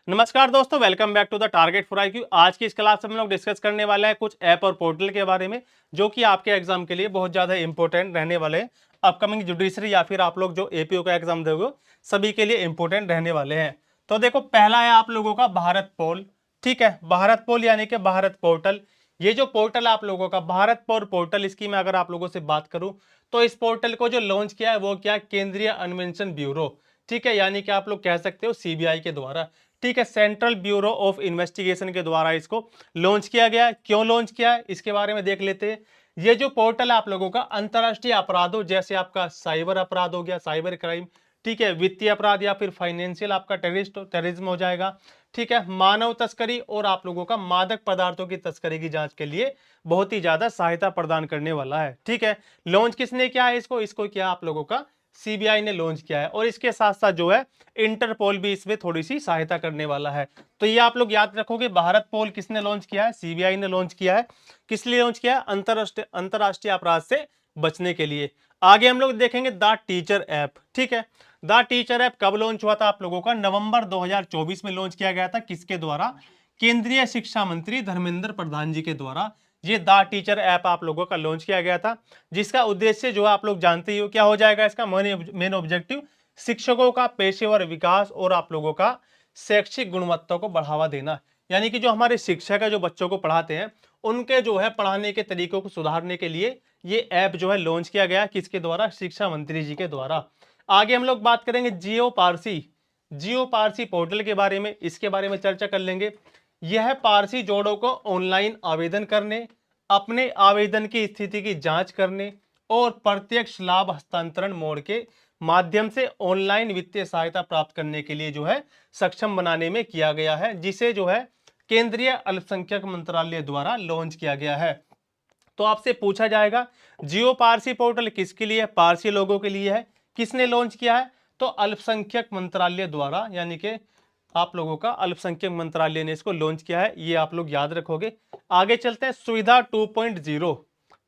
नमस्कार दोस्तों, welcome back to the target for IQ। आज की इस क्लास में हम लोग डिस्कस करने वाले हैं कुछ ऐप और पोर्टल के बारे में जो कि आपके एग्जाम के लिए बहुत ज़्यादा इंपॉर्टेंट रहने वाले हैं। अपकमिंग जुडिशरी या फिर आप लोग जो APO का एग्जाम दोगे सभी के लिए इंपॉर्टेंट रहने वाले हैं। तो देखो, पहला है आप लोगों का भारत पोल। ठीक है, भारत पोल यानी कि भारत पोर्टल। ये जो पोर्टल आप लोगों का भारत पोर्टल, इसकी मैं अगर आप लोगों से बात करूं तो इस पोर्टल को जो लॉन्च किया है वो क्या, केंद्रीय अन्वेषण ब्यूरो। ठीक है, यानी कि आप लोग कह सकते हो CBI के द्वारा। ठीक है, सेंट्रल ब्यूरो ऑफ इन्वेस्टिगेशन के द्वारा इसको लॉन्च किया गया है। क्यों लॉन्च किया है इसके बारे में देख लेते हैं। ये जो पोर्टल है आप लोगों का अंतरराष्ट्रीय अपराधों जैसे आपका साइबर अपराध हो गया, साइबर क्राइम, ठीक है, वित्तीय अपराध या फिर फाइनेंशियल आपका टेररिज्म हो जाएगा, ठीक है, मानव तस्करी और आप लोगों का मादक पदार्थों की तस्करी की जांच के लिए बहुत ही ज्यादा सहायता प्रदान करने वाला है। ठीक है, लॉन्च किसने किया है इसको किया आप लोगों का CBI ने लॉन्च किया है। और इसके साथ साथ जो है इंटरपोल भी इसमें थोड़ी सी सहायता करने वाला है। तो ये आप लोग याद रखोगे, भारत पोल किसने लॉन्च किया है, CBI ने लॉन्च किया है। किस लिए लॉन्च किया है, अंतरराष्ट्रीय अपराध से बचने के लिए। आगे हम लोग देखेंगे द टीचर ऐप। ठीक है, द टीचर ऐप कब लॉन्च हुआ था आप लोगों का, नवंबर 2024 में लॉन्च किया गया था। किसके द्वारा, केंद्रीय शिक्षा मंत्री धर्मेंद्र प्रधान जी के द्वारा ये द टीचर ऐप आप लोगों का लॉन्च किया गया था। जिसका उद्देश्य जो है आप लोग जानते ही हो क्या हो जाएगा, इसका मेन ऑब्जेक्टिव शिक्षकों का पेशेवर विकास और आप लोगों का शैक्षिक गुणवत्ता को बढ़ावा देना। यानी कि जो हमारे शिक्षक है जो बच्चों को पढ़ाते हैं उनके जो है पढ़ाने के तरीकों को सुधारने के लिए ये ऐप जो है लॉन्च किया गया। किसके द्वारा, शिक्षा मंत्री जी के द्वारा। आगे हम लोग बात करेंगे जियो पारसी पोर्टल के बारे में। इसके बारे में चर्चा कर लेंगे। यह पारसी जोड़ों को ऑनलाइन आवेदन करने, अपने आवेदन की स्थिति की जांच करने और प्रत्यक्ष लाभ हस्तांतरण मोड के माध्यम से ऑनलाइन वित्तीय सहायता प्राप्त करने के लिए जो है सक्षम बनाने में किया गया है, जिसे जो है केंद्रीय अल्पसंख्यक मंत्रालय द्वारा लॉन्च किया गया है। तो आपसे पूछा जाएगा जियो पारसी पोर्टल किसके लिए है, पारसी लोगों के लिए है। किसने लॉन्च किया है, तो अल्पसंख्यक मंत्रालय द्वारा, यानी कि आप लोगों का अल्पसंख्यक मंत्रालय ने इसको लॉन्च किया है। ये आप लोग याद रखोगे। आगे चलते हैं, सुविधा 2.0।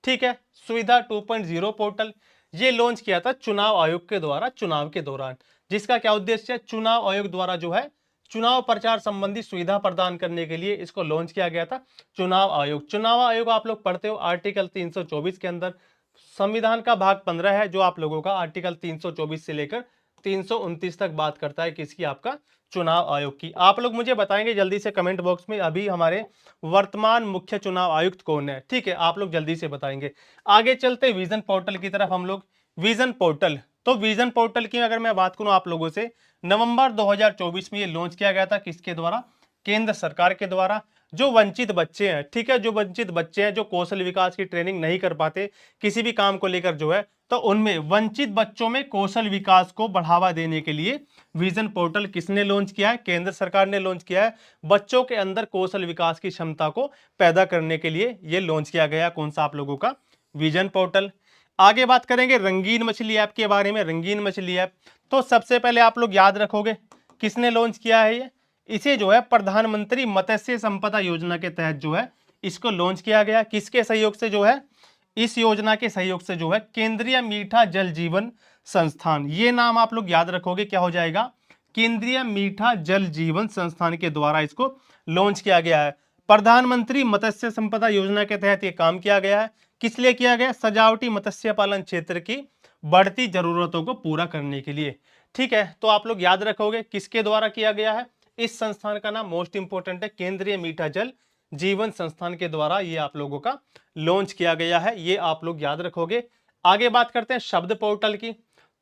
ठीक है, सुविधा 2.0 पोर्टल ये लॉन्च किया था चुनाव आयोग के द्वारा चुनाव के दौरान। जिसका क्या उद्देश्य है, चुनाव आयोग द्वारा जो है चुनाव प्रचार संबंधी सुविधा प्रदान करने के लिए इसको लॉन्च किया गया था। चुनाव आयोग आप लोग पढ़ते हो आर्टिकल 324 के अंदर। संविधान का भाग 15 है जो आप लोगों का आर्टिकल 324 से लेकर 329 तक बात करता है किसकी, आपका चुनाव आयोग की। आप लोग मुझे बताएंगे जल्दी से कमेंट बॉक्स में अभी हमारे वर्तमान मुख्य चुनाव आयुक्त कौन है। ठीक है, आप लोग जल्दी से बताएंगे। आगे चलते विजन पोर्टल की तरफ हम लोग। विजन पोर्टल, तो विजन पोर्टल की अगर मैं बात करूं आप लोगों से, नवंबर 2024 में ये लॉन्च किया गया था। किसके द्वारा, केंद्र सरकार के द्वारा। जो वंचित बच्चे हैं, ठीक है, जो वंचित बच्चे हैं जो कौशल विकास की ट्रेनिंग नहीं कर पाते किसी भी काम को लेकर जो है, तो उनमें वंचित बच्चों में कौशल विकास को बढ़ावा देने के लिए विजन पोर्टल किसने लॉन्च किया है, केंद्र सरकार ने लॉन्च किया है। बच्चों के अंदर कौशल विकास की क्षमता को पैदा करने के लिए यह लॉन्च किया गया। कौन सा, आप लोगों का विजन पोर्टल। आगे बात करेंगे रंगीन मछली ऐप के बारे में। रंगीन मछली ऐप, तो सबसे पहले आप लोग याद रखोगे किसने लॉन्च किया है ये, इसे जो है प्रधानमंत्री मत्स्य संपदा योजना के तहत जो है इसको लॉन्च किया गया। किसके सहयोग से जो है, इस योजना के सहयोग से जो है केंद्रीय मीठा जल जीवन संस्थान, ये नाम आप लोग याद रखोगे क्या हो जाएगा, केंद्रीय मीठा जल जीवन संस्थान के द्वारा इसको लॉन्च किया गया है। प्रधानमंत्री मत्स्य संपदा योजना के तहत ये काम किया गया है। किस लिए किया गया, सजावटी मत्स्य पालन क्षेत्र की बढ़ती जरूरतों को पूरा करने के लिए। ठीक है, तो आप लोग याद रखोगे किसके द्वारा किया गया है। इस संस्थान का नाम मोस्ट इंपोर्टेंट है, केंद्रीय मीठा जल जीवन संस्थान के द्वारा ये आप लोगों का लॉन्च किया गया है। ये आप लोग याद रखोगे। आगे बात करते हैं शब्द पोर्टल की।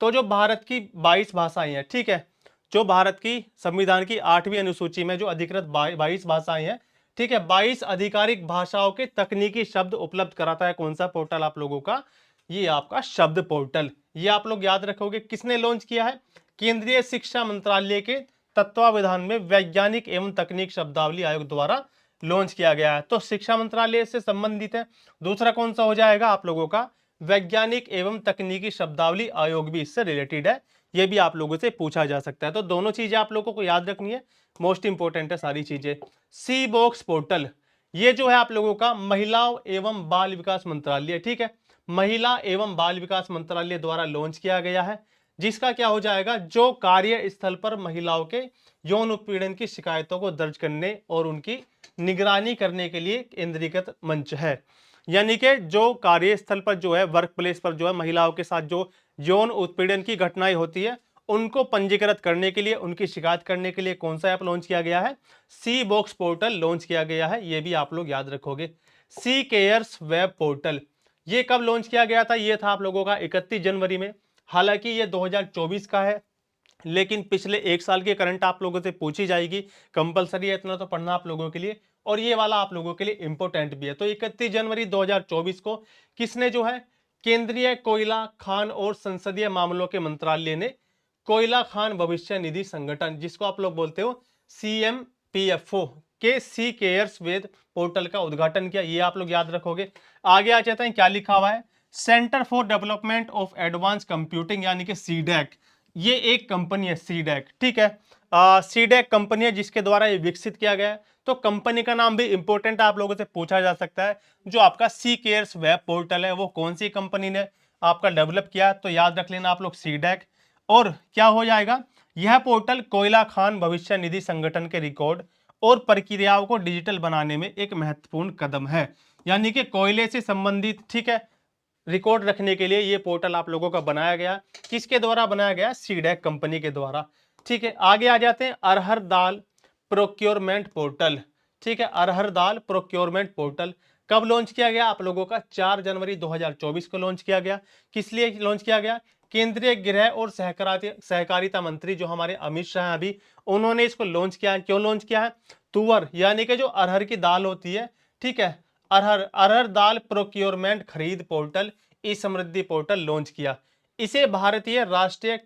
तो जो भारत की 22 भाषाएं हैं, ठीक है, जो भारत की संविधान की 8वीं अनुसूची में जो अधिकृत 22 भाषाएं हैं, ठीक है, 22 आधिकारिक भाषाओं के तकनीकी शब्द उपलब्ध कराता है। कौन सा पोर्टल आप लोगों का, ये आपका शब्द पोर्टल। ये आप लोग याद रखोगे। किसने लॉन्च किया है, केंद्रीय शिक्षा मंत्रालय के तत्वावधान में वैज्ञानिक एवं तकनीक शब्दावली आयोग द्वारा लॉन्च किया गया है। तो शिक्षा मंत्रालय से संबंधित है। दूसरा कौन सा हो जाएगा आप लोगों का, वैज्ञानिक एवं तकनीकी शब्दावली आयोग भी इससे रिलेटेड है। ये भी आप लोगों से पूछा जा सकता है। तो दोनों चीजें आप लोगों को याद रखनी है, मोस्ट इंपोर्टेंट है सारी चीजें। सी बॉक्स पोर्टल, ये जो है आप लोगों का महिलाओं एवं बाल विकास मंत्रालय, ठीक है, महिला एवं बाल विकास मंत्रालय द्वारा लॉन्च किया गया है। जिसका क्या हो जाएगा, जो कार्यस्थल पर महिलाओं के यौन उत्पीड़न की शिकायतों को दर्ज करने और उनकी निगरानी करने के लिए केंद्रीकृत मंच है। यानी कि जो कार्यस्थल पर जो है, वर्क प्लेस पर जो है महिलाओं के साथ जो यौन उत्पीड़न की घटनाएं होती है, उनको पंजीकृत करने के लिए, उनकी शिकायत करने के लिए कौन सा ऐप लॉन्च किया गया है, सी बॉक्स पोर्टल लॉन्च किया गया है। ये भी आप लोग याद रखोगे। सी केयर्स वेब पोर्टल ये कब लॉन्च किया गया था, ये था आप लोगों का 31 जनवरी में। हालांकि ये 2024 का है, लेकिन पिछले एक साल की करंट आप लोगों से पूछी जाएगी, कंपलसरी है, इतना तो पढ़ना आप लोगों के लिए, और ये वाला आप लोगों के लिए इंपॉर्टेंट भी है। तो 31 जनवरी 2024 को किसने जो है, केंद्रीय कोयला, खान और संसदीय मामलों के मंत्रालय ने कोयला खान भविष्य निधि संगठन, जिसको आप लोग बोलते हो CMPFO के सी केयर्स वेद पोर्टल का उद्घाटन किया। ये आप लोग याद रखोगे। आगे आ जाते हैं, क्या लिखा हुआ है, centre for development of advance computing यानी कि सीडैक, ये एक कंपनी है सीडैक, ठीक है। सीडैक कंपनी है जिसके द्वारा ये विकसित किया गया है। तो कंपनी का नाम भी इंपॉर्टेंट आप लोगों से पूछा जा सकता है। जो आपका सी केयर्स वेब पोर्टल है वो कौन सी कंपनी ने आपका डेवलप किया, तो याद रख लेना आप लोग सीडैक। और क्या हो जाएगा, यह पोर्टल कोयला खान भविष्य निधि संगठन के रिकॉर्ड और प्रक्रियाओं को डिजिटल बनाने में एक महत्वपूर्ण कदम है। यानी कि कोयले से संबंधित, ठीक है, रिकॉर्ड रखने के लिए ये पोर्टल आप लोगों का बनाया गया। किसके द्वारा बनाया गया, सीडैक कंपनी के द्वारा, ठीक है। आगे आ जाते हैं, अरहर दाल प्रोक्योरमेंट पोर्टल, ठीक है। अरहर दाल प्रोक्योरमेंट पोर्टल कब लॉन्च किया गया आप लोगों का, 4 जनवरी 2024 को लॉन्च किया गया। किस लिए लॉन्च किया गया, केंद्रीय गृह और सहकारिता मंत्री जो हमारे अमित शाह अभी, उन्होंने इसको लॉन्च किया है। क्यों लॉन्च किया है, तुअर यानी कि जो अरहर की दाल होती है, ठीक है, अरहर दाल प्रोक्योरमेंट खरीद पोर्टल, ई समृद्धि पोर्टल लॉन्च किया। इसे भारतीय राष्ट्रीय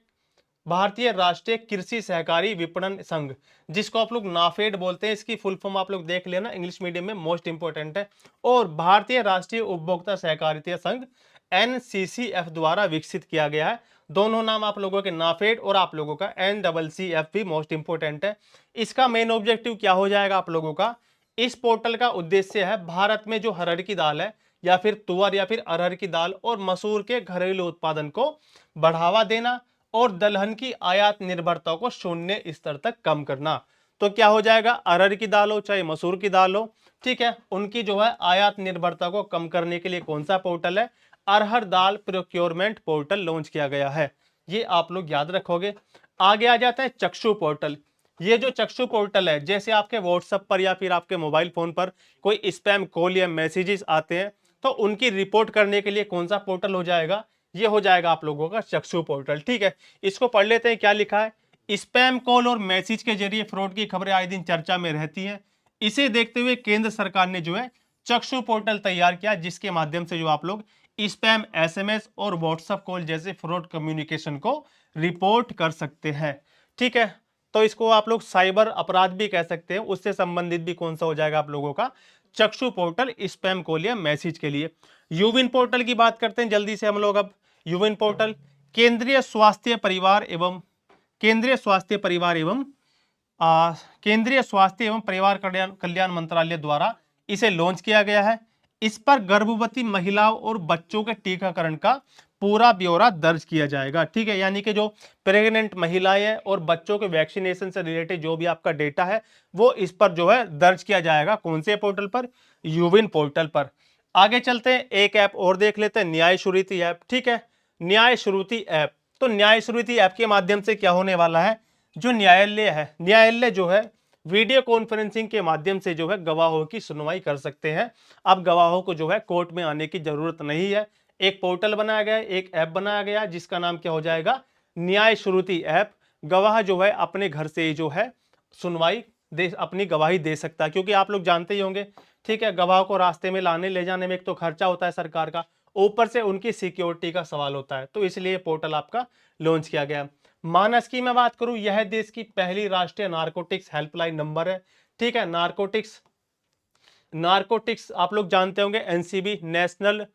कृषि सहकारी विपणन संघ, जिसको आप लोग नाफेड बोलते हैं, इसकी फुल फॉर्म आप लोग देख लेना, इंग्लिश मीडियम में मोस्ट इंपोर्टेंट है। और भारतीय राष्ट्रीय उपभोक्ता सहकारिता संघ NCCF द्वारा विकसित किया गया है। दोनों नाम आप लोगों के, नाफेड और आप लोगों का NCCF भी मोस्ट इंपोर्टेंट है। इसका मेन ऑब्जेक्टिव क्या हो जाएगा आप लोगों का, इस पोर्टल का उद्देश्य है भारत में जो अरहर की दाल है, या फिर तुअर या फिर अरहर की दाल और मसूर के घरेलू उत्पादन को बढ़ावा देना और दलहन की आयात निर्भरता को शून्य स्तर तक कम करना। तो क्या हो जाएगा, अरहर की दाल हो चाहे मसूर की दाल हो, ठीक है, उनकी जो है आयात निर्भरता को कम करने के लिए कौन सा पोर्टल है, अरहर दाल प्रोक्योरमेंट पोर्टल लॉन्च किया गया है। ये आप लोग याद रखोगे। आगे आ जाता है चक्षु पोर्टल। ये जो चक्षु पोर्टल है, जैसे आपके व्हाट्सएप पर या फिर आपके मोबाइल फोन पर कोई स्पैम कॉल या मैसेजेस आते हैं, तो उनकी रिपोर्ट करने के लिए कौन सा पोर्टल हो जाएगा, ये हो जाएगा आप लोगों का चक्षु पोर्टल, ठीक है। इसको पढ़ लेते हैं, क्या लिखा है, स्पैम कॉल और मैसेज के जरिए फ्रॉड की खबरें आए दिन चर्चा में रहती हैं। इसे देखते हुए केंद्र सरकार ने जो है चक्षु पोर्टल तैयार किया, जिसके माध्यम से जो आप लोग स्पैम SMS और व्हाट्सएप कॉल जैसे फ्रॉड कम्युनिकेशन को रिपोर्ट कर सकते हैं, ठीक है। तो इसको आप लोग साइबर अपराध भी कह सकते हैं, उससे संबंधित भी कौन सा हो जाएगा आप लोगों का, चक्षु पोर्टल स्पैम कॉल या मैसेज के लिए। यूविन पोर्टल की बात करते हैं जल्दी से हम लोग अब। यूविन पोर्टल केंद्रीय स्वास्थ्य परिवार एवं केंद्रीय स्वास्थ्य परिवार एवं केंद्रीय स्वास्थ्य एवं परिवार कल्याण मंत्रालय द्वारा इसे लॉन्च किया गया है। इस पर गर्भवती महिलाओं और बच्चों के टीकाकरण का पूरा ब्यौरा दर्ज किया जाएगा, ठीक है। यानी कि जो प्रेग्नेंट महिलाएं हैं और बच्चों के वैक्सीनेशन से रिलेटेड जो भी आपका डेटा है, वो इस पर जो है दर्ज किया जाएगा। कौन से पोर्टल पर, यूविन पोर्टल पर। आगे चलते हैं, एक ऐप और देख लेते हैं, न्याय श्रुति ऐप, ठीक है। न्याय श्रुति ऐप, तो न्याय श्रुति ऐप के माध्यम से क्या होने वाला है, जो न्यायालय जो है वीडियो कॉन्फ्रेंसिंग के माध्यम से जो है गवाहों की सुनवाई कर सकते हैं। अब गवाहों को जो है कोर्ट में आने की जरूरत नहीं है। एक पोर्टल बनाया गया है, एक ऐप बनाया गया, जिसका नाम क्या हो जाएगा, न्याय श्रुति ऐप। गवाह जो है अपने घर से ही जो है सुनवाई अपनी गवाही दे सकता है, क्योंकि आप लोग जानते ही होंगे, ठीक है, गवाह को रास्ते में लाने ले जाने में एक तो खर्चा होता है सरकार का, ऊपर से उनकी सिक्योरिटी का सवाल होता है। तो इसलिए पोर्टल आपका लॉन्च किया गया। मानस की मैं बात करूं, यह देश की पहली राष्ट्रीय नारकोटिक्स हेल्पलाइन नंबर है, ठीक है। नारकोटिक्स आप लोग जानते होंगे, NCB नेशनल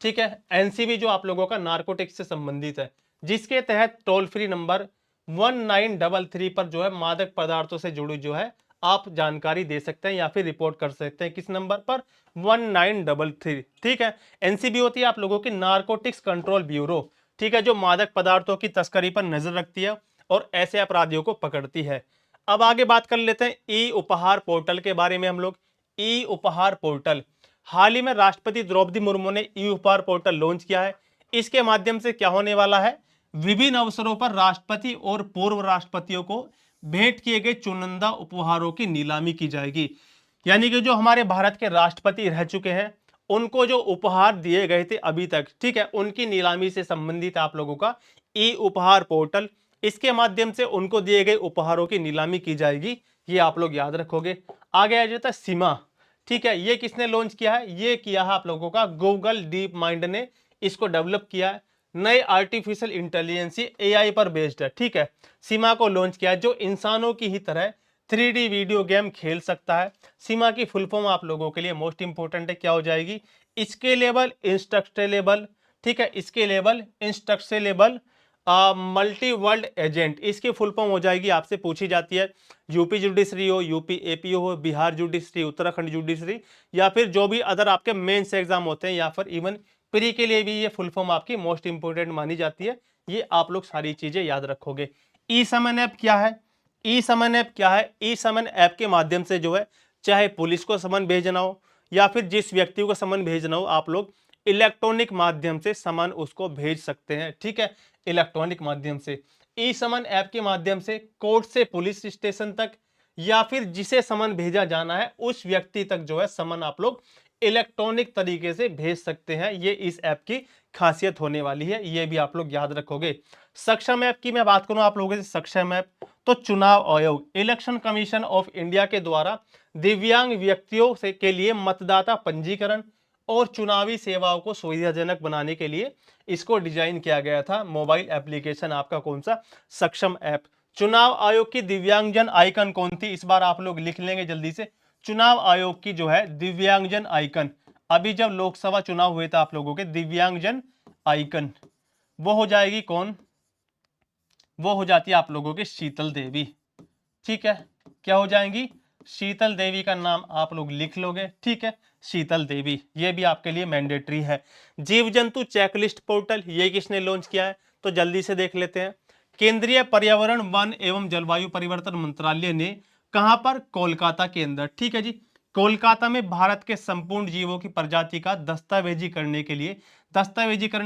ठीक है, NCB जो आप लोगों का नारकोटिक्स से संबंधित है, जिसके तहत टोल फ्री नंबर 1933 पर जो है मादक पदार्थों से जुड़ी जो है आप जानकारी दे सकते हैं या फिर रिपोर्ट कर सकते हैं। किस नंबर पर, 1933, ठीक है। NCB होती है आप लोगों की नारकोटिक्स कंट्रोल ब्यूरो, ठीक है, जो मादक पदार्थों की तस्करी पर नजर रखती है और ऐसे अपराधियों को पकड़ती है। अब आगे बात कर लेते हैं ई उपहार पोर्टल के बारे में हम लोग। ई उपहार पोर्टल, हाल ही में राष्ट्रपति द्रौपदी मुर्मू ने ई उपहार पोर्टल लॉन्च किया है। इसके माध्यम से क्या होने वाला है, विभिन्न अवसरों पर राष्ट्रपति और पूर्व राष्ट्रपतियों को भेंट किए गए चुनिंदा उपहारों की नीलामी की जाएगी। यानी कि जो हमारे भारत के राष्ट्रपति रह चुके हैं, उनको जो उपहार दिए गए थे अभी तक, ठीक है, उनकी नीलामी से संबंधित आप लोगों का ई उपहार पोर्टल, इसके माध्यम से उनको दिए गए उपहारों की नीलामी की जाएगी। ये आप लोग याद रखोगे। आगे आ जाता है सीमा, ठीक है, ये किसने लॉन्च किया है, ये किया है आप लोगों का गूगल डीप माइंड ने इसको डेवलप किया है। नए आर्टिफिशियल इंटेलिजेंस एआई पर बेस्ड है, ठीक है। सीमा को लॉन्च किया है, जो इंसानों की ही तरह 3D वीडियो गेम खेल सकता है। सीमा की फुल फॉर्म आप लोगों के लिए मोस्ट इंपोर्टेंट है, क्या हो जाएगी, स्केलेबल इंस्ट्रक्टेबल, ठीक है, स्केलेबल इंस्ट्रक्टेबल मल्टी वर्ल्ड एजेंट, इसकी फुल फॉर्म हो जाएगी, आपसे पूछी जाती है। यूपी जुडिशरी हो, यूपी एपीओ हो, बिहार जुडिशरी, उत्तराखंड जुडिशरी, या फिर जो भी अदर आपके मेंस एग्जाम होते हैं, या फिर इवन प्री के लिए भी ये फुल फॉर्म आपकी मोस्ट इंपोर्टेंट मानी जाती है। ये आप लोग सारी चीजें याद रखोगे। ई समन ऐप क्या है, ई समन ऐप क्या है, ई समन ऐप के माध्यम से जो है, चाहे पुलिस को समन भेजना हो या फिर जिस व्यक्ति को समन भेजना हो, आप लोग इलेक्ट्रॉनिक माध्यम से समन उसको भेज सकते हैं, ठीक है, इलेक्ट्रॉनिक माध्यम से। ई समन ऐप के माध्यम से कोर्ट से पुलिस स्टेशन तक या फिर जिसे समन भेजा जाना है उस व्यक्ति तक जो है समन आप लोग इलेक्ट्रॉनिक तरीके से भेज सकते हैं। ये इस ऐप की खासियत होने वाली है, ये भी आप लोग याद रखोगे। सक्षम ऐप की मैं बात करूं आप लोगों से, सक्षम ऐप तो चुनाव आयोग, इलेक्शन कमीशन ऑफ इंडिया के द्वारा दिव्यांग व्यक्तियों से के लिए मतदाता पंजीकरण और चुनावी सेवाओं को सुविधाजनक बनाने के लिए इसको डिजाइन किया गया था। मोबाइल एप्लीकेशन आपका कौन सा, सक्षम ऐप। चुनाव आयोग की दिव्यांगजन आइकन कौन थी, इस बार आप लोग लिख लेंगे जल्दी से। चुनाव आयोग की जो है दिव्यांगजन आइकन, अभी जब लोकसभा चुनाव हुए थे आप लोगों के, दिव्यांगजन आइकन वो हो जाएगी कौन, वो हो जाती है आप लोगों की शीतल देवी, ठीक है, क्या हो जाएंगी, शीतल देवी का नाम आप लोग लिख लोगे, ठीक है, शीतल देवी, ये भी आपके लिए मैंडेटरी है। जीव जंतु चेकलिस्ट पोर्टल, ये किसने लॉन्च किया है, तो जल्दी से देख लेते हैं। केंद्रीय पर्यावरण वन एवं जलवायु परिवर्तन मंत्रालय ने, कहां पर, कोलकाता के अंदर, ठीक है जी, कोलकाता में भारत के संपूर्ण जीवों की प्रजाति का दस्तावेजीकरण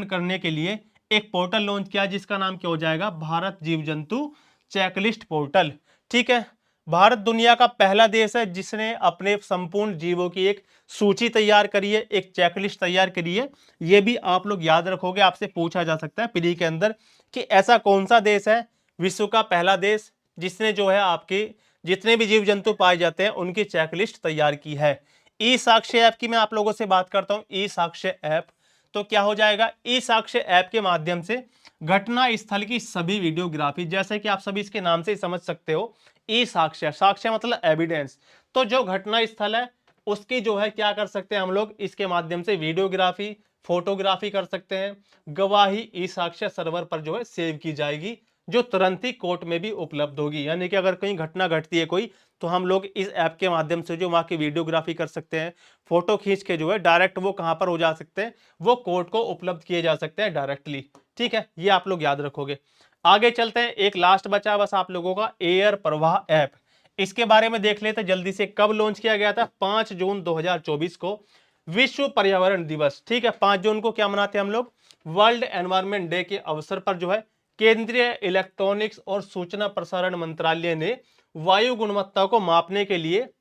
करने के लिए एक पोर्टल लॉन्च किया, जिसका नाम क्या हो जाएगा, भारत जीव जंतु चेकलिस्ट पोर्टल, ठीक है। भारत दुनिया का पहला देश है जिसने अपने संपूर्ण जीवों की एक सूची तैयार करी है, एक चेकलिस्ट तैयार करी है। यह भी आप लोग याद रखोगे, आपसे पूछा जा सकता है प्री के अंदर कि ऐसा कौन सा देश है विश्व का पहला देश जिसने जो है आपके जितने भी जीव जंतु पाए जाते हैं उनकी चेकलिस्ट तैयार की है। ई साक्ष्य ऐप की मैं आप लोगों से बात करता हूं, ई साक्ष्य ऐप तो क्या हो जाएगा, ई साक्ष्य ऐप के माध्यम से घटना स्थल की सभी वीडियोग्राफी, जैसे कि आप सभी इसके नाम से ही समझ सकते हो, ई साक्ष्य, साक्ष्य मतलब एविडेंस, तो जो घटना स्थल है उसकी जो है क्या कर सकते हैं हम लोग, इसके माध्यम से वीडियोग्राफी, फोटोग्राफी कर सकते हैं। गवाही ई साक्ष्य सर्वर पर जो है सेव की जाएगी, जो तुरंत ही कोर्ट में भी उपलब्ध होगी। यानी कि अगर कहीं घटना घटती है कोई, तो हम लोग इस ऐप के माध्यम से जो वहां की वीडियोग्राफी कर सकते हैं, फोटो खींच के जो है डायरेक्ट वो कहां पर हो जा सकते हैं, वो कोर्ट को उपलब्ध किए जा सकते हैं डायरेक्टली, ठीक है, ये आप लोग याद रखोगे। आगे चलते हैं, एक लास्ट बचा बस आप लोगों का एयर प्रवाह ऐप, इसके बारे में देख लेते हैं जल्दी से। कब लॉन्च किया गया था, 5 जून 2024 को, विश्व पर्यावरण दिवस, ठीक है, 5 जून को क्या मनाते हैं हम लोग, वर्ल्ड एनवायरनमेंट डे के अवसर पर जो है केंद्रीय इलेक्ट्रॉनिक्स और सूचना प्रसारण मंत्रालय ने वायु गुणवत्ता को मापने के लिए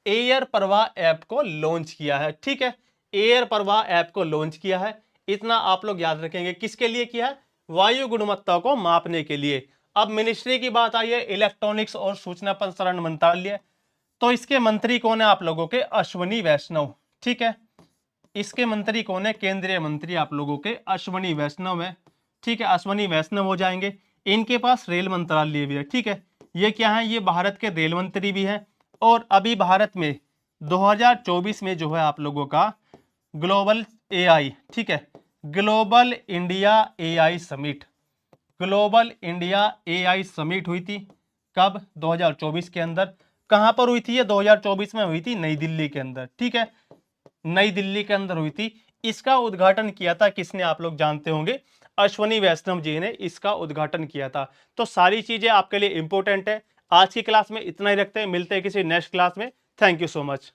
एयर प्रवाह ऐप को लॉन्च किया है, ठीक है, एयर प्रवाह ऐप को लॉन्च किया है, इतना आप लोग याद रखेंगे। किसके लिए किया है, वायु गुणवत्ता को मापने के लिए। अब मिनिस्ट्री की बात आई है, इलेक्ट्रॉनिक्स और सूचना प्रसारण मंत्रालय, तो इसके मंत्री कौन है आप लोगों के, अश्वनी वैष्णव, ठीक है, इसके मंत्री कौन है, केंद्रीय मंत्री आप लोगों के अश्वनी वैष्णव है, ठीक है, अश्वनी वैष्णव हो जाएंगे। इनके पास रेल मंत्रालय भी है, ठीक है, ये क्या है, ये भारत के रेल मंत्री भी है। और अभी भारत में 2024 में जो है आप लोगों का ग्लोबल एआई, ठीक है, global India AI summit, global India AI summit हुई थी, कब, 2024 के अंदर। कहां पर हुई थी ये, 2024 में हुई थी नई दिल्ली के अंदर, ठीक है, नई दिल्ली के अंदर हुई थी। इसका उद्घाटन किया था किसने, आप लोग जानते होंगे, अश्वनी वैष्णव जी ने इसका उद्घाटन किया था। तो सारी चीजें आपके लिए इंपॉर्टेंट है। आज की क्लास में इतना ही रखते हैं, मिलते हैं किसी नेक्स्ट क्लास में। Thank you so much.